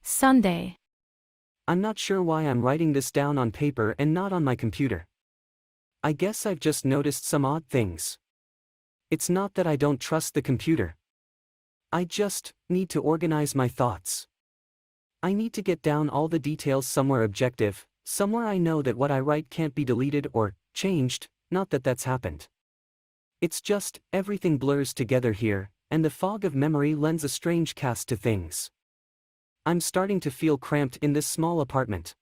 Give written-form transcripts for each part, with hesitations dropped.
Sunday. I'm not sure why I'm writing this down on paper and not on my computer. I guess I've just noticed some odd things. It's not that I don't trust the computer. I just need to organize my thoughts. I need to get down all the details somewhere objective, somewhere I know that what I write can't be deleted or changed, not that that's happened. It's just, everything blurs together here, and the fog of memory lends a strange cast to things. I'm starting to feel cramped in this small apartment.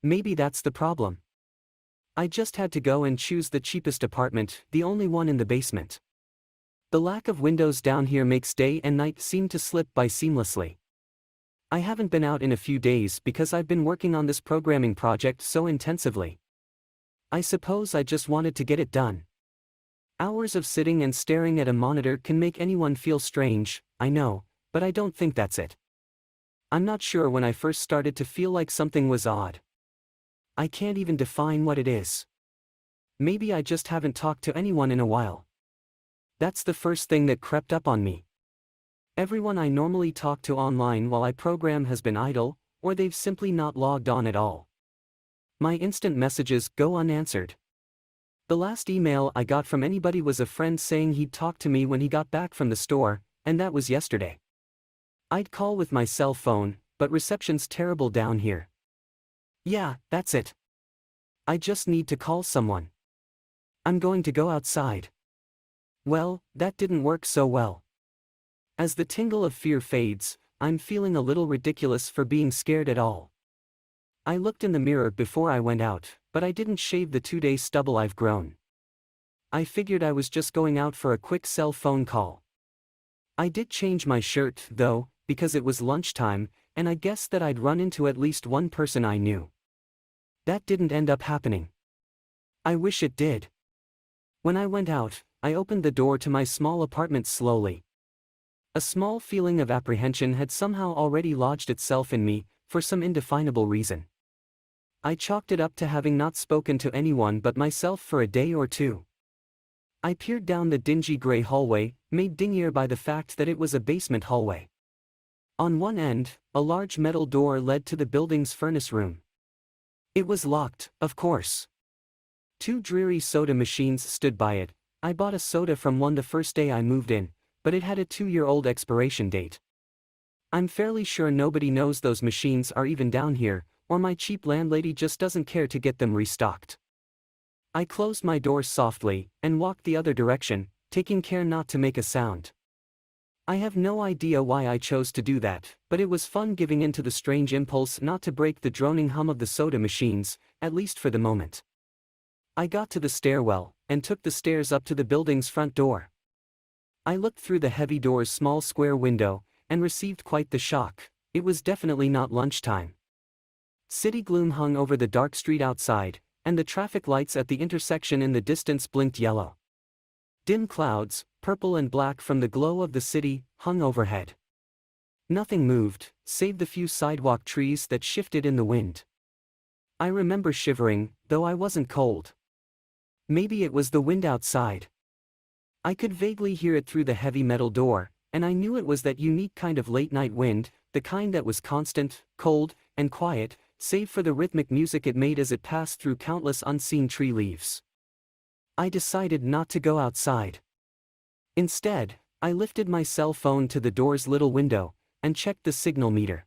Maybe that's the problem. I just had to go and choose the cheapest apartment, the only one in the basement. The lack of windows down here makes day and night seem to slip by seamlessly. I haven't been out in a few days because I've been working on this programming project so intensively. I suppose I just wanted to get it done. Hours of sitting and staring at a monitor can make anyone feel strange, I know, but I don't think that's it. I'm not sure when I first started to feel like something was odd. I can't even define what it is. Maybe I just haven't talked to anyone in a while. That's the first thing that crept up on me. Everyone I normally talk to online while I program has been idle, or they've simply not logged on at all. My instant messages go unanswered. The last email I got from anybody was a friend saying he'd talk to me when he got back from the store, and that was yesterday. I'd call with my cell phone, but reception's terrible down here. Yeah, that's it. I just need to call someone. I'm going to go outside. Well, that didn't work so well. As the tingle of fear fades, I'm feeling a little ridiculous for being scared at all. I looked in the mirror before I went out, but I didn't shave the 2-day stubble I've grown. I figured I was just going out for a quick cell phone call. I did change my shirt, though, because it was lunchtime, and I guessed that I'd run into at least one person I knew. That didn't end up happening. I wish it did. When I went out, I opened the door to my small apartment slowly. A small feeling of apprehension had somehow already lodged itself in me, for some indefinable reason. I chalked it up to having not spoken to anyone but myself for a day or two. I peered down the dingy gray hallway, made dingier by the fact that it was a basement hallway. On one end, a large metal door led to the building's furnace room. It was locked, of course. 2 dreary soda machines stood by it. I bought a soda from one the first day I moved in, but it had a 2-year-old expiration date. I'm fairly sure nobody knows those machines are even down here, or my cheap landlady just doesn't care to get them restocked. I closed my door softly, and walked the other direction, taking care not to make a sound. I have no idea why I chose to do that, but it was fun giving in to the strange impulse not to break the droning hum of the soda machines, at least for the moment. I got to the stairwell, and took the stairs up to the building's front door. I looked through the heavy door's small square window, and received quite the shock. It was definitely not lunchtime. City gloom hung over the dark street outside, and the traffic lights at the intersection in the distance blinked yellow. Dim clouds, purple and black from the glow of the city, hung overhead. Nothing moved, save the few sidewalk trees that shifted in the wind. I remember shivering, though I wasn't cold. Maybe it was the wind outside. I could vaguely hear it through the heavy metal door, and I knew it was that unique kind of late-night wind, the kind that was constant, cold, and quiet, save for the rhythmic music it made as it passed through countless unseen tree leaves. I decided not to go outside. Instead, I lifted my cell phone to the door's little window, and checked the signal meter.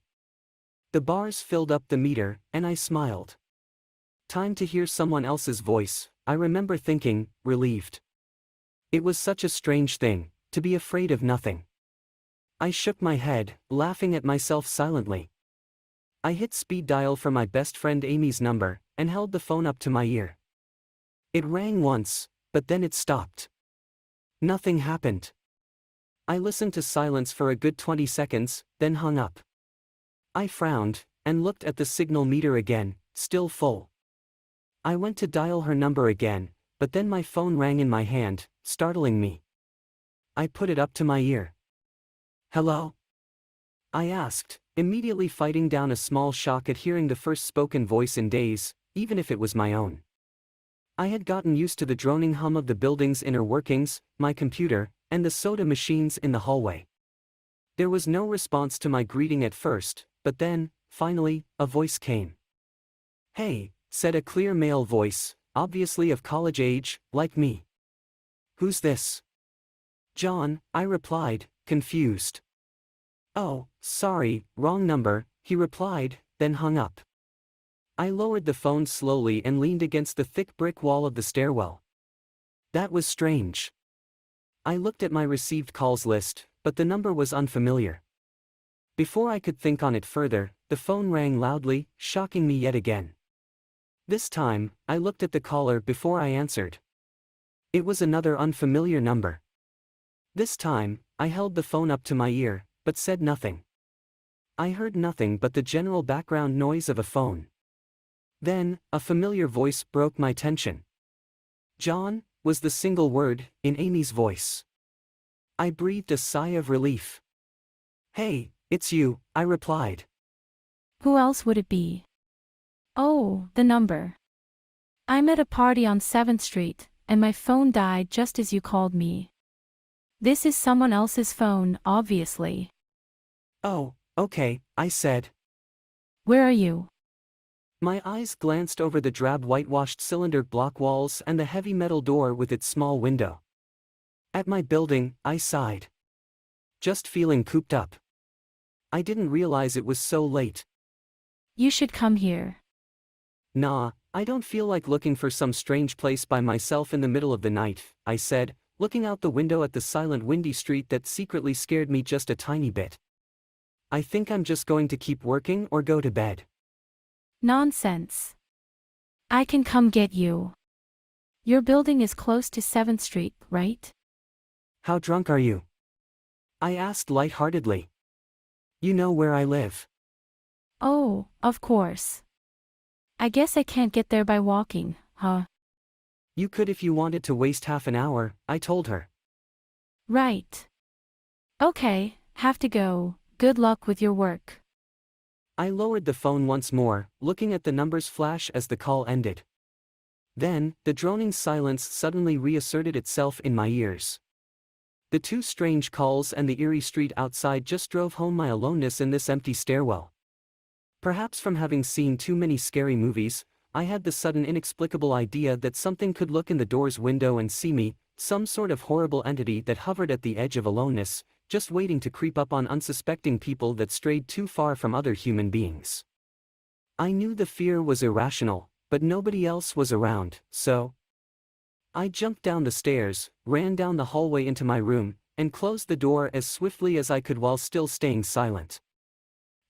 The bars filled up the meter, and I smiled. Time to hear someone else's voice, I remember thinking, relieved. It was such a strange thing, to be afraid of nothing. I shook my head, laughing at myself silently. I hit speed dial for my best friend Amy's number, and held the phone up to my ear. It rang once, but then it stopped. Nothing happened. I listened to silence for a good 20 seconds, then hung up. I frowned, and looked at the signal meter again, still full. I went to dial her number again, but then my phone rang in my hand, startling me. I put it up to my ear. "Hello?" I asked, immediately fighting down a small shock at hearing the first spoken voice in days, even if it was my own. I had gotten used to the droning hum of the building's inner workings, my computer, and the soda machines in the hallway. There was no response to my greeting at first, but then, finally, a voice came. "Hey," said a clear male voice, obviously of college age, like me. "Who's this?" "John," I replied, confused. "Oh, sorry, wrong number," he replied, then hung up. I lowered the phone slowly and leaned against the thick brick wall of the stairwell. That was strange. I looked at my received calls list, but the number was unfamiliar. Before I could think on it further, the phone rang loudly, shocking me yet again. This time, I looked at the caller before I answered. It was another unfamiliar number. This time, I held the phone up to my ear, but said nothing. I heard nothing but the general background noise of a phone. Then, a familiar voice broke my tension. "John," was the single word, in Amy's voice. I breathed a sigh of relief. "Hey, it's you," I replied. Who else would it be? Oh, the number. I'm at a party on 7th Street, and my phone died just as you called me. This is someone else's phone, obviously. "Oh, okay," I said. Where are you? My eyes glanced over the drab whitewashed cylinder block walls and the heavy metal door with its small window. "At my building," I sighed. "Just feeling cooped up." I didn't realize it was so late. You should come here. "Nah, I don't feel like looking for some strange place by myself in the middle of the night," I said, looking out the window at the silent windy street that secretly scared me just a tiny bit. "I think I'm just going to keep working or go to bed." Nonsense. I can come get you. Your building is close to 7th Street, right? "How drunk are you?" I asked lightheartedly. "You know where I live." Oh, of course. I guess I can't get there by walking, huh? "You could if you wanted to waste half an hour," I told her. Right. Okay, have to go. Good luck with your work. I lowered the phone once more, looking at the numbers flash as the call ended. Then, the droning silence suddenly reasserted itself in my ears. The two strange calls and the eerie street outside just drove home my aloneness in this empty stairwell. Perhaps from having seen too many scary movies, I had the sudden inexplicable idea that something could look in the door's window and see me, some sort of horrible entity that hovered at the edge of aloneness, just waiting to creep up on unsuspecting people that strayed too far from other human beings. I knew the fear was irrational, but nobody else was around, so I jumped down the stairs, ran down the hallway into my room, and closed the door as swiftly as I could while still staying silent.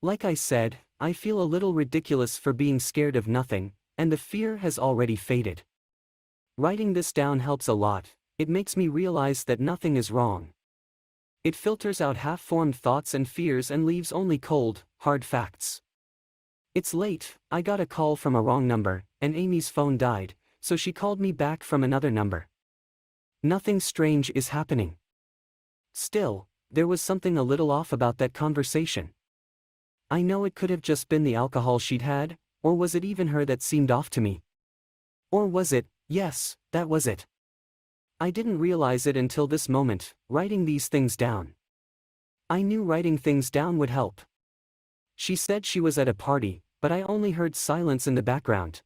Like I said, I feel a little ridiculous for being scared of nothing, and the fear has already faded. Writing this down helps a lot. It makes me realize that nothing is wrong. It filters out half-formed thoughts and fears and leaves only cold, hard facts. It's late, I got a call from a wrong number, and Amy's phone died, so she called me back from another number. Nothing strange is happening. Still, there was something a little off about that conversation. I know it could have just been the alcohol she'd had, or was it even her that seemed off to me? Or was it, yes, that was it. I didn't realize it until this moment, writing these things down. I knew writing things down would help. She said she was at a party, but I only heard silence in the background.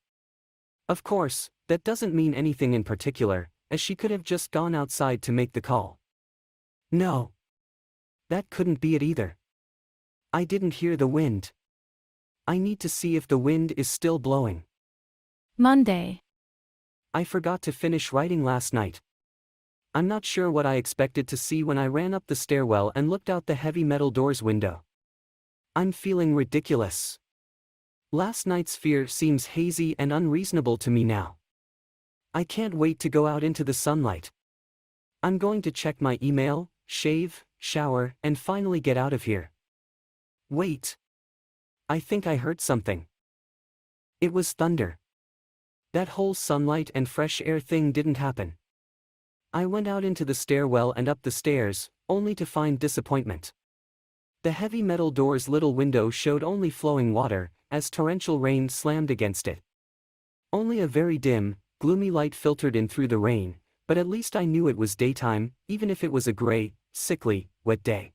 Of course, that doesn't mean anything in particular, as she could have just gone outside to make the call. No. That couldn't be it either. I didn't hear the wind. I need to see if the wind is still blowing. Monday. I forgot to finish writing last night. I'm not sure what I expected to see when I ran up the stairwell and looked out the heavy metal door's window. I'm feeling ridiculous. Last night's fear seems hazy and unreasonable to me now. I can't wait to go out into the sunlight. I'm going to check my email, shave, shower, and finally get out of here. Wait. I think I heard something. It was thunder. That whole sunlight and fresh air thing didn't happen. I went out into the stairwell and up the stairs, only to find disappointment. The heavy metal door's little window showed only flowing water, as torrential rain slammed against it. Only a very dim, gloomy light filtered in through the rain, but at least I knew it was daytime, even if it was a gray, sickly, wet day.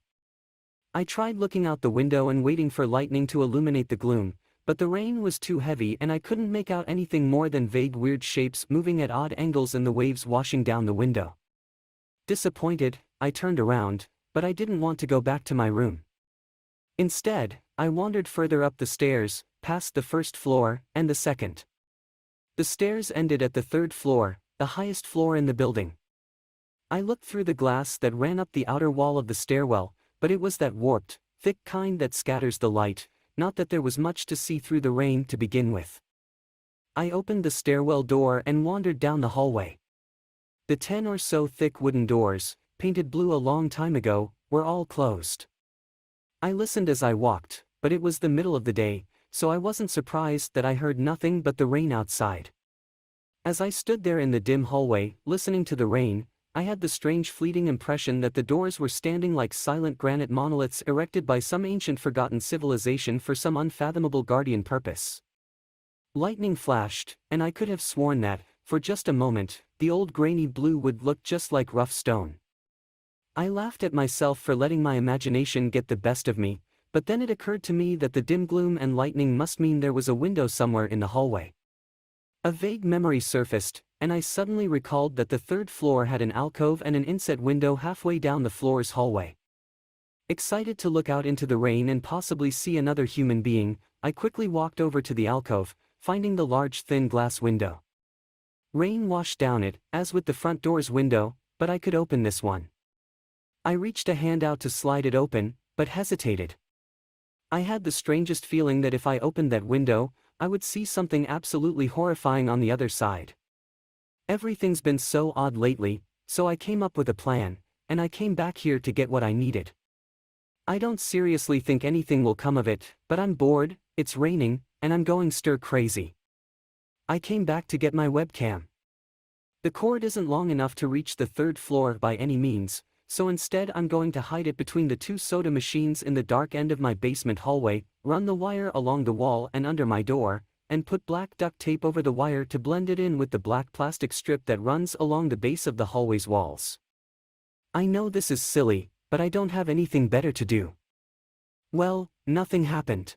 I tried looking out the window and waiting for lightning to illuminate the gloom, but the rain was too heavy and I couldn't make out anything more than vague weird shapes moving at odd angles and the waves washing down the window. Disappointed, I turned around, but I didn't want to go back to my room. Instead, I wandered further up the stairs, past the first floor, and the second. The stairs ended at the third floor, the highest floor in the building. I looked through the glass that ran up the outer wall of the stairwell, but it was that warped, thick kind that scatters the light, not that there was much to see through the rain to begin with. I opened the stairwell door and wandered down the hallway. The 10 or so thick wooden doors, painted blue a long time ago, were all closed. I listened as I walked, but it was the middle of the day, so I wasn't surprised that I heard nothing but the rain outside. As I stood there in the dim hallway, listening to the rain, I had the strange fleeting impression that the doors were standing like silent granite monoliths erected by some ancient forgotten civilization for some unfathomable guardian purpose. Lightning flashed, and I could have sworn that, for just a moment, the old grainy blue would look just like rough stone. I laughed at myself for letting my imagination get the best of me, but then it occurred to me that the dim gloom and lightning must mean there was a window somewhere in the hallway. A vague memory surfaced, and I suddenly recalled that the third floor had an alcove and an inset window halfway down the floor's hallway. Excited to look out into the rain and possibly see another human being, I quickly walked over to the alcove, finding the large thin glass window. Rain washed down it, as with the front door's window, but I could open this one. I reached a hand out to slide it open, but hesitated. I had the strangest feeling that if I opened that window, I would see something absolutely horrifying on the other side. Everything's been so odd lately, so I came up with a plan, and I came back here to get what I needed. I don't seriously think anything will come of it, but I'm bored, it's raining, and I'm going stir crazy. I came back to get my webcam. The cord isn't long enough to reach the third floor by any means, so instead I'm going to hide it between the two soda machines in the dark end of my basement hallway, run the wire along the wall and under my door, and put black duct tape over the wire to blend it in with the black plastic strip that runs along the base of the hallway's walls. I know this is silly, but I don't have anything better to do. Well, nothing happened.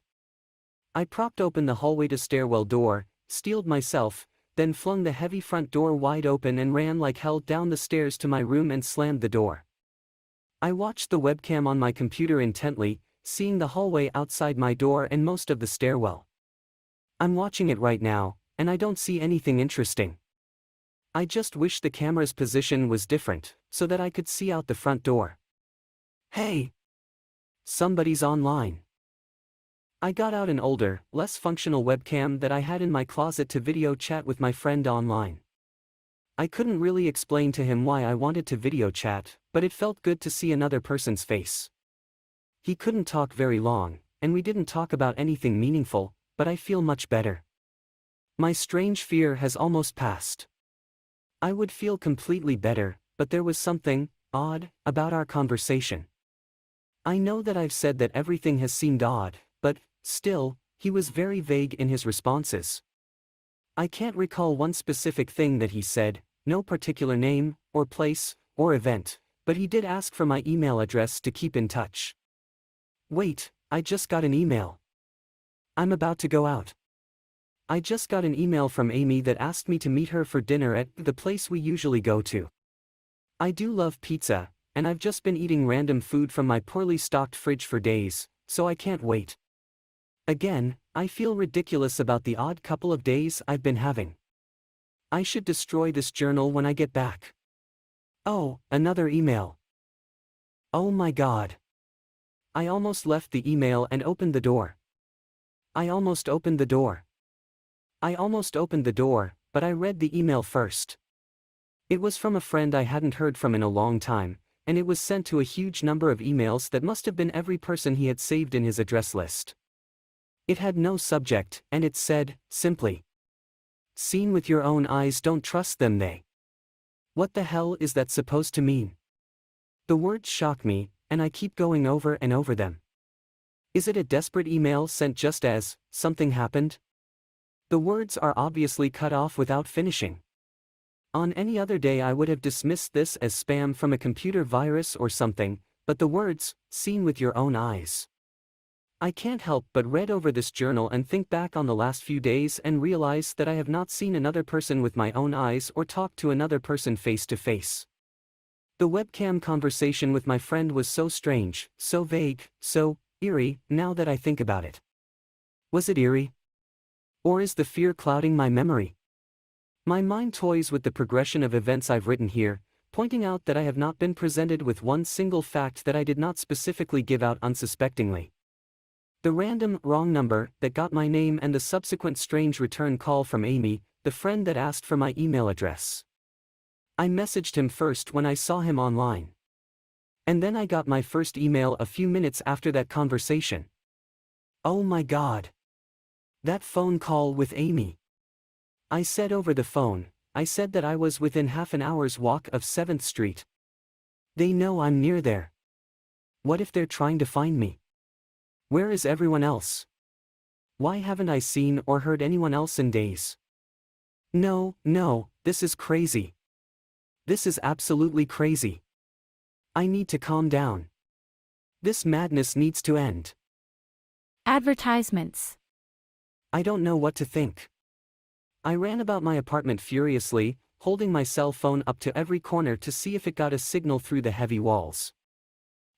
I propped open the hallway to stairwell door, steeled myself, then flung the heavy front door wide open and ran like hell down the stairs to my room and slammed the door. I watched the webcam on my computer intently, seeing the hallway outside my door and most of the stairwell. I'm watching it right now, and I don't see anything interesting. I just wish the camera's position was different, so that I could see out the front door. Hey! Somebody's online. I got out an older, less functional webcam that I had in my closet to video chat with my friend online. I couldn't really explain to him why I wanted to video chat, but it felt good to see another person's face. He couldn't talk very long, and we didn't talk about anything meaningful, but I feel much better. My strange fear has almost passed. I would feel completely better, but there was something odd about our conversation. I know that I've said that everything has seemed odd, but still, he was very vague in his responses. I can't recall one specific thing that he said, no particular name, or place, or event, but he did ask for my email address to keep in touch. Wait, I just got an email. I'm about to go out. I just got an email from Amy that asked me to meet her for dinner at the place we usually go to. I do love pizza, and I've just been eating random food from my poorly stocked fridge for days, so I can't wait. Again, I feel ridiculous about the odd couple of days I've been having. I should destroy this journal when I get back. Oh, another email. Oh my God. I almost left the email and opened the door. I almost opened the door. I almost opened the door, but I read the email first. It was from a friend I hadn't heard from in a long time, and it was sent to a huge number of emails that must have been every person he had saved in his address list. It had no subject, and it said, simply, "Seen with your own eyes, don't trust them, they." What the hell is that supposed to mean? The words shock me, and I keep going over and over them. Is it a desperate email sent just as something happened? The words are obviously cut off without finishing. On any other day I would have dismissed this as spam from a computer virus or something, But the words, seen with your own eyes. I can't help but read over this journal and think back on the last few days and realize that I have not seen another person with my own eyes or talked to another person face to face. The webcam conversation with my friend was so strange, so vague, so eerie, now that I think about it. Was it eerie? Or is the fear clouding my memory? My mind toys with the progression of events I've written here, pointing out that I have not been presented with one single fact that I did not specifically give out unsuspectingly. The random, wrong number that got my name and the subsequent strange return call from Amy, the friend that asked for my email address. I messaged him first when I saw him online. And then I got my first email a few minutes after that conversation. Oh my God! That phone call with Amy. I said over the phone, I said that I was within half an hour's walk of 7th Street. They know I'm near there. What if they're trying to find me? Where is everyone else? Why haven't I seen or heard anyone else in days? No, this is crazy. This is absolutely crazy. I need to calm down. This madness needs to end. Advertisements. I don't know what to think. I ran about my apartment furiously, holding my cell phone up to every corner to see if it got a signal through the heavy walls.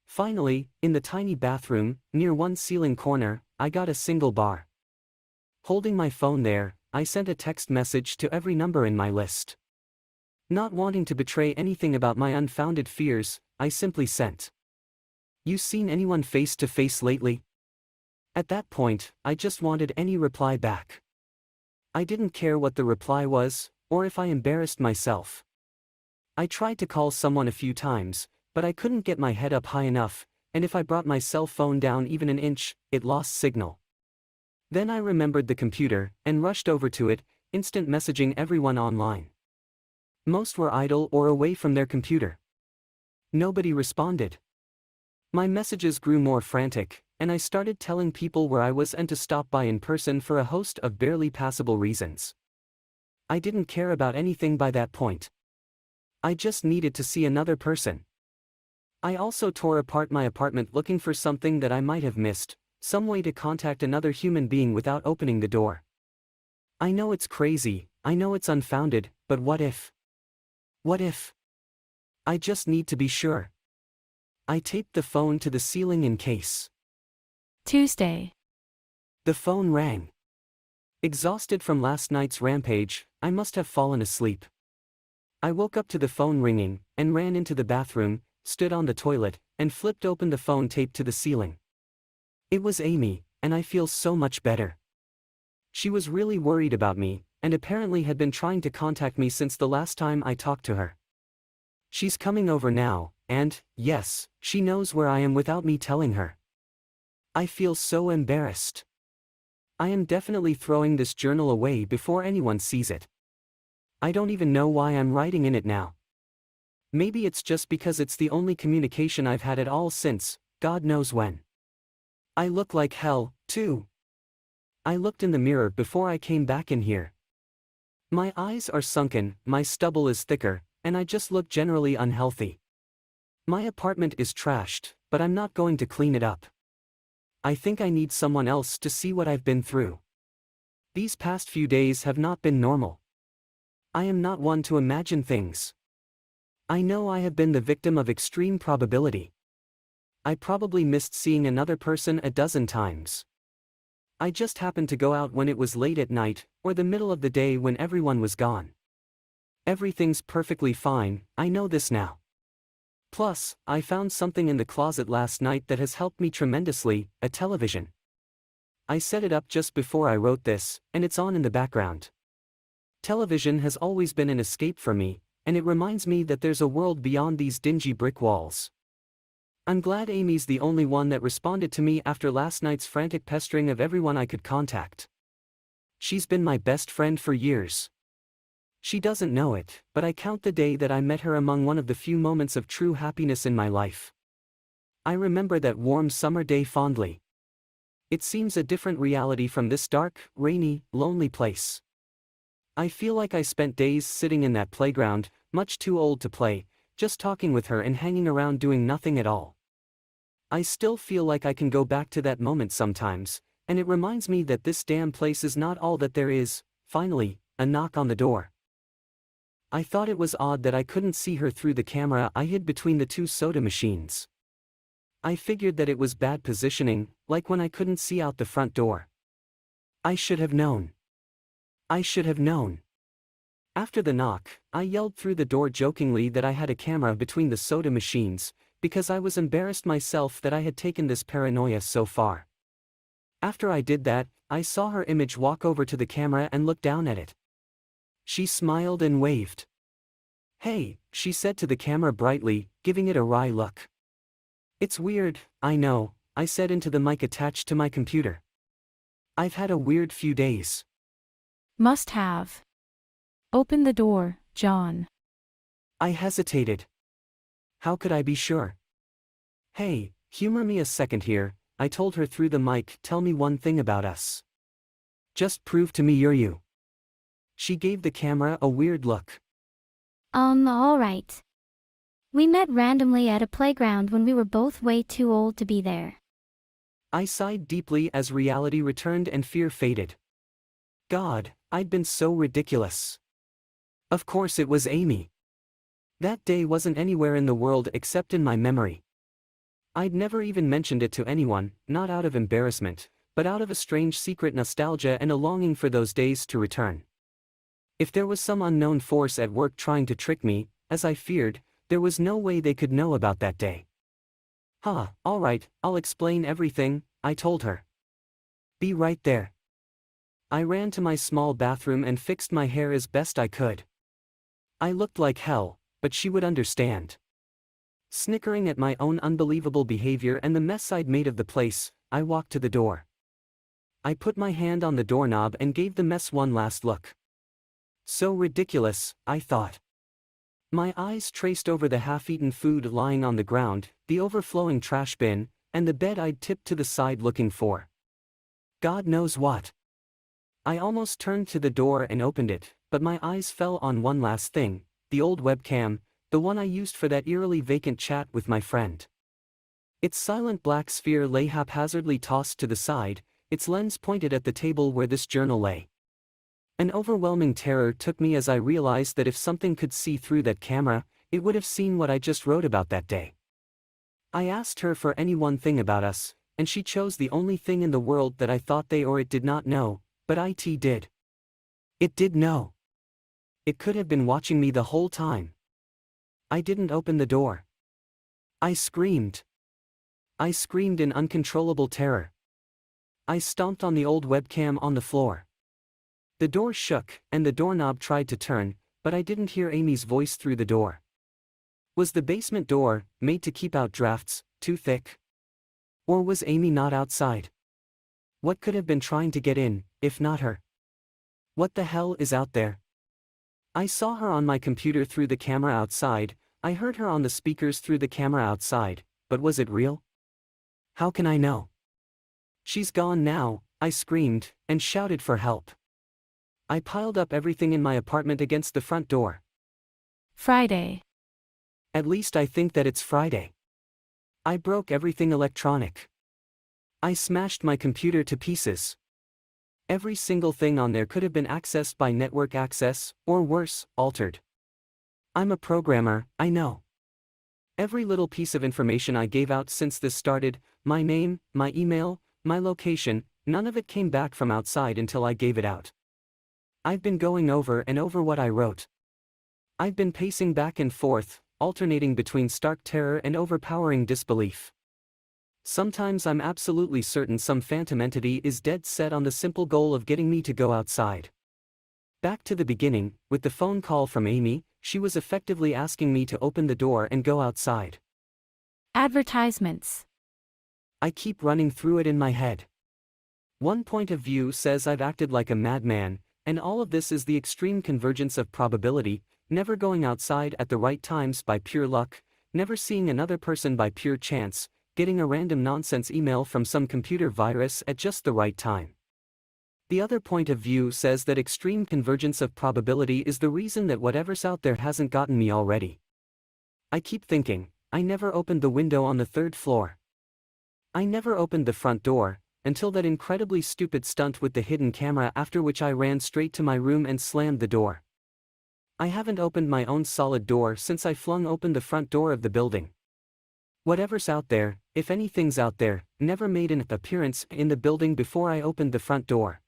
Finally, in the tiny bathroom, near one ceiling corner, I got a single bar. Holding my phone there, I sent a text message to every number in my list. Not wanting to betray anything about my unfounded fears, I simply sent, "You seen anyone face to face lately?" At that point, I just wanted any reply back. I didn't care what the reply was, or if I embarrassed myself. I tried to call someone a few times, but I couldn't get my head up high enough, and if I brought my cell phone down even an inch, it lost signal. Then I remembered the computer, and rushed over to it, instant messaging everyone online. Most were idle or away from their computer. Nobody responded. My messages grew more frantic, and I started telling people where I was and to stop by in person for a host of barely passable reasons. I didn't care about anything by that point. I just needed to see another person. I also tore apart my apartment looking for something that I might have missed, some way to contact another human being without opening the door. I know it's crazy, I know it's unfounded, but what if? What if? I just need to be sure. I taped the phone to the ceiling in case. Tuesday. The phone rang. Exhausted from last night's rampage, I must have fallen asleep. I woke up to the phone ringing, and ran into the bathroom, stood on the toilet, and flipped open the phone taped to the ceiling. It was Amy, and I feel so much better. She was really worried about me, and apparently had been trying to contact me since the last time I talked to her. She's coming over now, and, yes, she knows where I am without me telling her. I feel so embarrassed. I am definitely throwing this journal away before anyone sees it. I don't even know why I'm writing in it now. Maybe it's just because it's the only communication I've had at all since, God knows when. I look like hell, too. I looked in the mirror before I came back in here. My eyes are sunken, my stubble is thicker, and I just look generally unhealthy. My apartment is trashed, but I'm not going to clean it up. I think I need someone else to see what I've been through. These past few days have not been normal. I am not one to imagine things. I know I have been the victim of extreme probability. I probably missed seeing another person a dozen times. I just happened to go out when it was late at night, or the middle of the day when everyone was gone. Everything's perfectly fine, I know this now. Plus, I found something in the closet last night that has helped me tremendously, a television. I set it up just before I wrote this, and it's on in the background. Television has always been an escape for me, and it reminds me that there's a world beyond these dingy brick walls. I'm glad Amy's the only one that responded to me after last night's frantic pestering of everyone I could contact. She's been my best friend for years. She doesn't know it, but I count the day that I met her among one of the few moments of true happiness in my life. I remember that warm summer day fondly. It seems a different reality from this dark, rainy, lonely place. I feel like I spent days sitting in that playground, much too old to play, just talking with her and hanging around doing nothing at all. I still feel like I can go back to that moment sometimes, and it reminds me that this damn place is not all that there is. Finally, a knock on the door. I thought it was odd that I couldn't see her through the camera I hid between the two soda machines. I figured that it was bad positioning, like when I couldn't see out the front door. I should have known. I should have known. After the knock, I yelled through the door jokingly that I had a camera between the soda machines, because I was embarrassed myself that I had taken this paranoia so far. After I did that, I saw her image walk over to the camera and look down at it. She smiled and waved. "Hey," she said to the camera brightly, giving it a wry look. "It's weird, I know," I said into the mic attached to my computer. "I've had a weird few days." Must have. Open the door, John. I hesitated. How could I be sure? "Hey, humor me a second here," I told her through the mic. "Tell me one thing about us. Just prove to me you're you." She gave the camera a weird look. All right. We met randomly at a playground when we were both way too old to be there. I sighed deeply as reality returned and fear faded. God, I'd been so ridiculous. Of course it was Amy. That day wasn't anywhere in the world except in my memory. I'd never even mentioned it to anyone, not out of embarrassment, but out of a strange secret nostalgia and a longing for those days to return. If there was some unknown force at work trying to trick me, as I feared, there was no way they could know about that day. All right, I'll explain everything," I told her. "Be right there." I ran to my small bathroom and fixed my hair as best I could. I looked like hell, but she would understand. Snickering at my own unbelievable behavior and the mess I'd made of the place, I walked to the door. I put my hand on the doorknob and gave the mess one last look. So ridiculous, I thought. My eyes traced over the half-eaten food lying on the ground, the overflowing trash bin, and the bed I'd tipped to the side looking for God knows what. I almost turned to the door and opened it, but my eyes fell on one last thing, the old webcam, the one I used for that eerily vacant chat with my friend. Its silent black sphere lay haphazardly tossed to the side, its lens pointed at the table where this journal lay. An overwhelming terror took me as I realized that if something could see through that camera, it would have seen what I just wrote about that day. I asked her for any one thing about us, and she chose the only thing in the world that I thought they or it did not know, but it did. It did know. It could have been watching me the whole time. I didn't open the door. I screamed. I screamed in uncontrollable terror. I stomped on the old webcam on the floor. The door shook, and the doorknob tried to turn, but I didn't hear Amy's voice through the door. Was the basement door, made to keep out drafts, too thick? Or was Amy not outside? What could have been trying to get in, if not her? What the hell is out there? I saw her on my computer through the camera outside, I heard her on the speakers through the camera outside, but was it real? How can I know? "She's gone now," I screamed, and shouted for help. I piled up everything in my apartment against the front door. Friday. At least I think that it's Friday. I broke everything electronic. I smashed my computer to pieces. Every single thing on there could have been accessed by network access, or worse, altered. I'm a programmer, I know. Every little piece of information I gave out since this started, my name, my email, my location, none of it came back from outside until I gave it out. I've been going over and over what I wrote. I've been pacing back and forth, alternating between stark terror and overpowering disbelief. Sometimes I'm absolutely certain some phantom entity is dead set on the simple goal of getting me to go outside. Back to the beginning, with the phone call from Amy, she was effectively asking me to open the door and go outside. Advertisements. I keep running through it in my head. One point of view says I've acted like a madman, and all of this is the extreme convergence of probability, never going outside at the right times by pure luck, never seeing another person by pure chance, getting a random nonsense email from some computer virus at just the right time. The other point of view says that extreme convergence of probability is the reason that whatever's out there hasn't gotten me already. I keep thinking, I never opened the window on the third floor. I never opened the front door, until that incredibly stupid stunt with the hidden camera, after which I ran straight to my room and slammed the door. I haven't opened my own solid door since I flung open the front door of the building. Whatever's out there, if anything's out there, never made an appearance in the building before I opened the front door.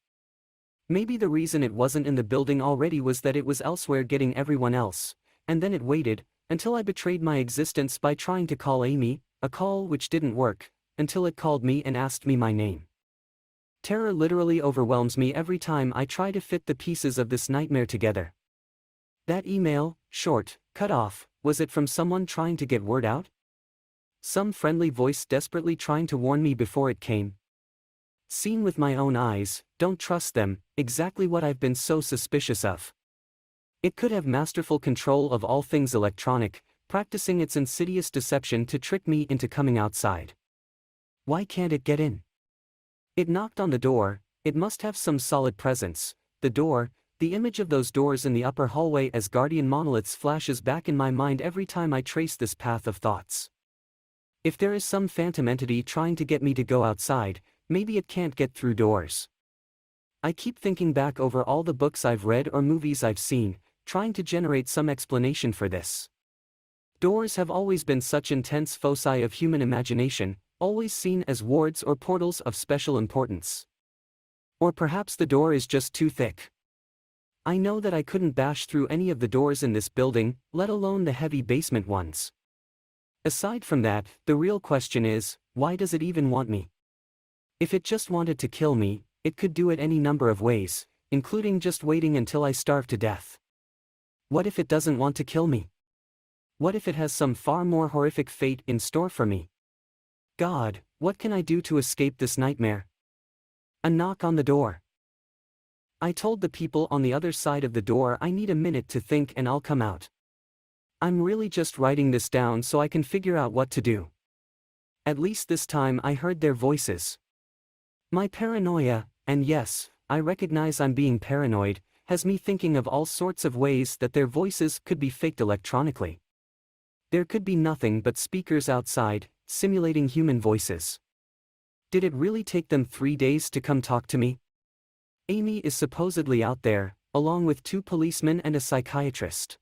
Maybe the reason it wasn't in the building already was that it was elsewhere getting everyone else, and then it waited, until I betrayed my existence by trying to call Amy, a call which didn't work, until it called me and asked me my name. Terror literally overwhelms me every time I try to fit the pieces of this nightmare together. That email, short, cut off, was it from someone trying to get word out? Some friendly voice desperately trying to warn me before it came? Seen with my own eyes, don't trust them, exactly what I've been so suspicious of. It could have masterful control of all things electronic, practicing its insidious deception to trick me into coming outside. Why can't it get in? It knocked on the door, it must have some solid presence. The door, the image of those doors in the upper hallway as guardian monoliths flashes back in my mind every time I trace this path of thoughts. If there is some phantom entity trying to get me to go outside, maybe it can't get through doors. I keep thinking back over all the books I've read or movies I've seen, trying to generate some explanation for this. Doors have always been such intense foci of human imagination, always seen as wards or portals of special importance. Or perhaps the door is just too thick. I know that I couldn't bash through any of the doors in this building, let alone the heavy basement ones. Aside from that, the real question is, why does it even want me? If it just wanted to kill me, it could do it any number of ways, including just waiting until I starve to death. What if it doesn't want to kill me? What if it has some far more horrific fate in store for me? God, what can I do to escape this nightmare? A knock on the door. I told the people on the other side of the door I need a minute to think and I'll come out. I'm really just writing this down so I can figure out what to do. At least this time I heard their voices. My paranoia, and yes, I recognize I'm being paranoid, has me thinking of all sorts of ways that their voices could be faked electronically. There could be nothing but speakers outside, simulating human voices. Did it really take them 3 days to come talk to me? Amy is supposedly out there, along with 2 policemen and a psychiatrist.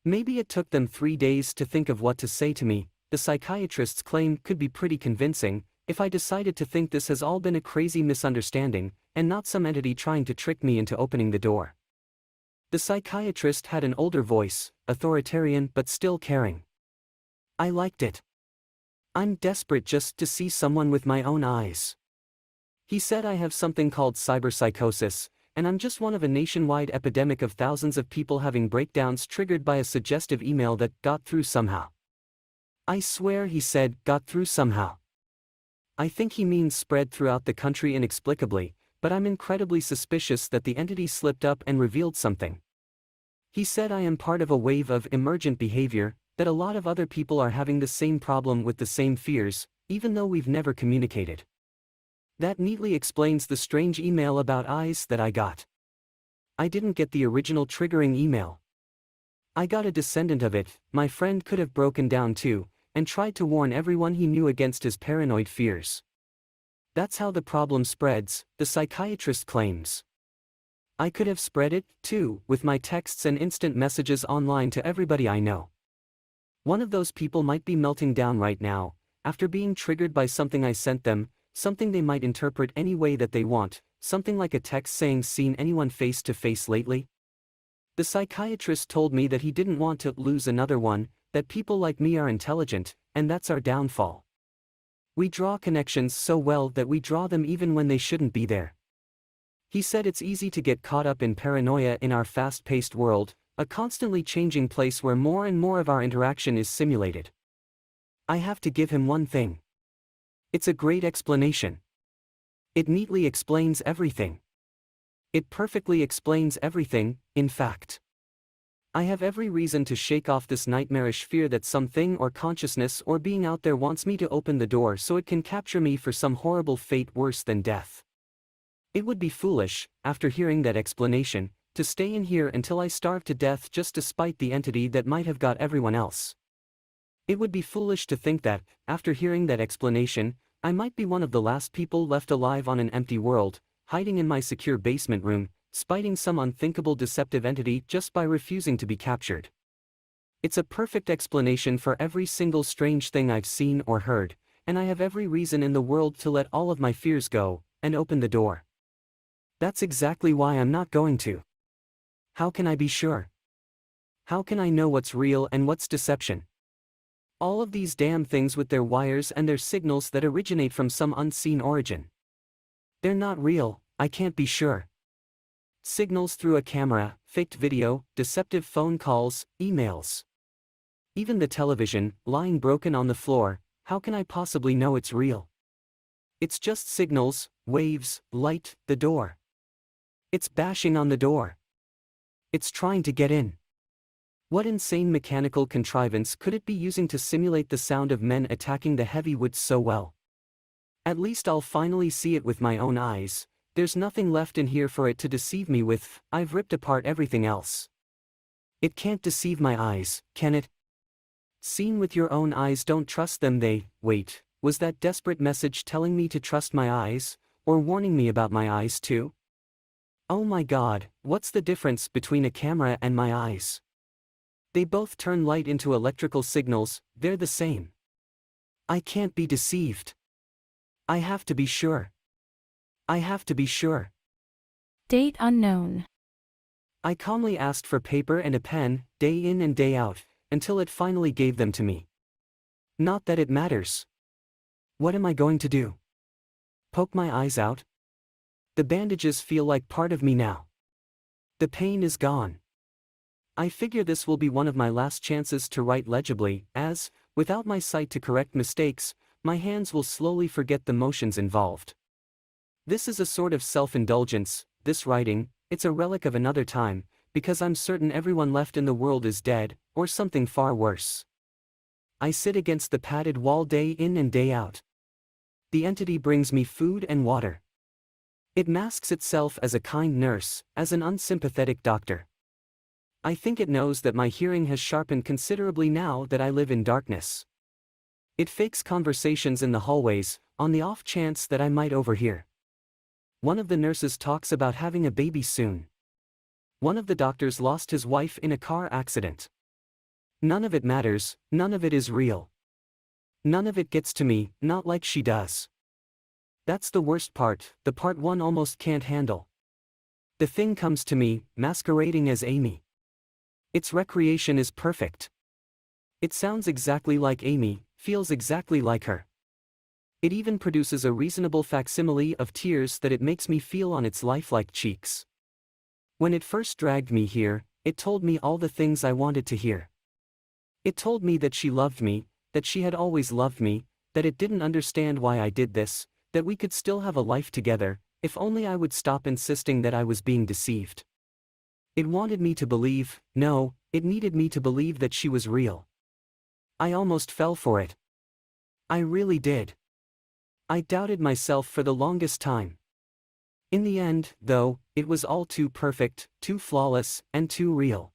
Maybe it took them 3 days to think of what to say to me. The psychiatrist's claim could be pretty convincing, if I decided to think this has all been a crazy misunderstanding, and not some entity trying to trick me into opening the door. The psychiatrist had an older voice, authoritarian but still caring. I liked it. I'm desperate just to see someone with my own eyes. He said I have something called cyberpsychosis, and I'm just one of a nationwide epidemic of thousands of people having breakdowns triggered by a suggestive email that got through somehow. I swear he said got through somehow. I think he means spread throughout the country inexplicably, but I'm incredibly suspicious that the entity slipped up and revealed something. He said I am part of a wave of emergent behavior, that a lot of other people are having the same problem with the same fears, even though we've never communicated. That neatly explains the strange email about eyes that I got. I didn't get the original triggering email. I got a descendant of it. My friend could have broken down too, and tried to warn everyone he knew against his paranoid fears. That's how the problem spreads, the psychiatrist claims. I could have spread it, too, with my texts and instant messages online to everybody I know. One of those people might be melting down right now, after being triggered by something I sent them, something they might interpret any way that they want, something like a text saying "Seen anyone face to face lately?" The psychiatrist told me that he didn't want to lose another one, that people like me are intelligent, and that's our downfall. We draw connections so well that we draw them even when they shouldn't be there. He said it's easy to get caught up in paranoia in our fast-paced world, a constantly changing place where more and more of our interaction is simulated. I have to give him one thing. It's a great explanation. It neatly explains everything. It perfectly explains everything, in fact. I have every reason to shake off this nightmarish fear that something or consciousness or being out there wants me to open the door so it can capture me for some horrible fate worse than death. It would be foolish, after hearing that explanation, to stay in here until I starve to death just to spite the entity that might have got everyone else. It would be foolish to think that, after hearing that explanation, I might be one of the last people left alive on an empty world, hiding in my secure basement room, spiting some unthinkable deceptive entity just by refusing to be captured. It's a perfect explanation for every single strange thing I've seen or heard, and I have every reason in the world to let all of my fears go, and open the door. That's exactly why I'm not going to. How can I be sure? How can I know what's real and what's deception? All of these damn things with their wires and their signals that originate from some unseen origin. They're not real, I can't be sure. Signals through a camera, faked video, deceptive phone calls, emails. Even the television, lying broken on the floor, how can I possibly know it's real? It's just signals, waves, light, the door. It's bashing on the door. It's trying to get in. What insane mechanical contrivance could it be using to simulate the sound of men attacking the heavy wood so well? At least I'll finally see it with my own eyes. There's nothing left in here for it to deceive me with. I've ripped apart everything else. It can't deceive my eyes, can it? Seen with your own eyes, don't trust them. Wait, was that desperate message telling me to trust my eyes, or warning me about my eyes too? Oh my God, what's the difference between a camera and my eyes? They both turn light into electrical signals, they're the same. I can't be deceived. I have to be sure. I have to be sure. Date unknown. I calmly asked for paper and a pen, day in and day out, until it finally gave them to me. Not that it matters. What am I going to do? Poke my eyes out? The bandages feel like part of me now. The pain is gone. I figure this will be one of my last chances to write legibly, as, without my sight to correct mistakes, my hands will slowly forget the motions involved. This is a sort of self-indulgence, this writing, it's a relic of another time, because I'm certain everyone left in the world is dead, or something far worse. I sit against the padded wall day in and day out. The entity brings me food and water. It masks itself as a kind nurse, as an unsympathetic doctor. I think it knows that my hearing has sharpened considerably now that I live in darkness. It fakes conversations in the hallways, on the off chance that I might overhear. One of the nurses talks about having a baby soon. One of the doctors lost his wife in a car accident. None of it matters, none of it is real. None of it gets to me, not like she does. That's the worst part, the part one almost can't handle. The thing comes to me, masquerading as Amy. Its recreation is perfect. It sounds exactly like Amy, feels exactly like her. It even produces a reasonable facsimile of tears that it makes me feel on its lifelike cheeks. When it first dragged me here, it told me all the things I wanted to hear. It told me that she loved me, that she had always loved me, that it didn't understand why I did this, that we could still have a life together, if only I would stop insisting that I was being deceived. It wanted me to believe, no, it needed me to believe that she was real. I almost fell for it. I really did. I doubted myself for the longest time. In the end, though, it was all too perfect, too flawless, and too real.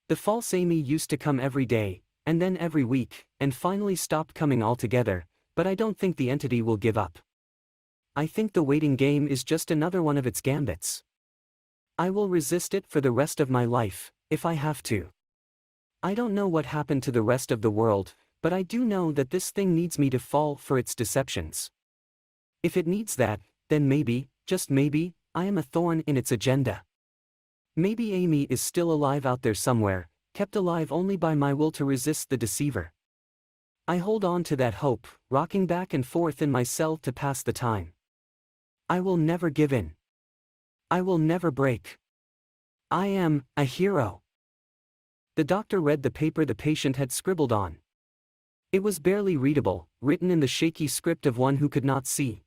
The false Amy used to come every day, and then every week, and finally stopped coming altogether, but I don't think the entity will give up. I think the waiting game is just another one of its gambits. I will resist it for the rest of my life, if I have to. I don't know what happened to the rest of the world, but I do know that this thing needs me to fall for its deceptions. If it needs that, then maybe, just maybe, I am a thorn in its agenda. Maybe Amy is still alive out there somewhere, kept alive only by my will to resist the deceiver. I hold on to that hope, rocking back and forth in my cell to pass the time. I will never give in. I will never break. I am a hero. The doctor read the paper the patient had scribbled on. It was barely readable, written in the shaky script of one who could not see.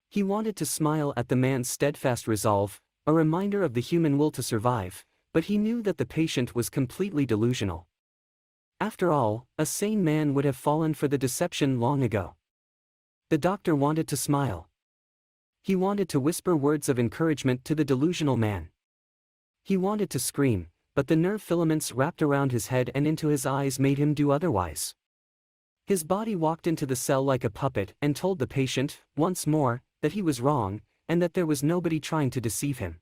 He wanted to smile at the man's steadfast resolve, a reminder of the human will to survive, but he knew that the patient was completely delusional. After all, a sane man would have fallen for the deception long ago. The doctor wanted to smile. He wanted to whisper words of encouragement to the delusional man. He wanted to scream, but the nerve filaments wrapped around his head and into his eyes made him do otherwise. His body walked into the cell like a puppet and told the patient, once more, that he was wrong, and that there was nobody trying to deceive him.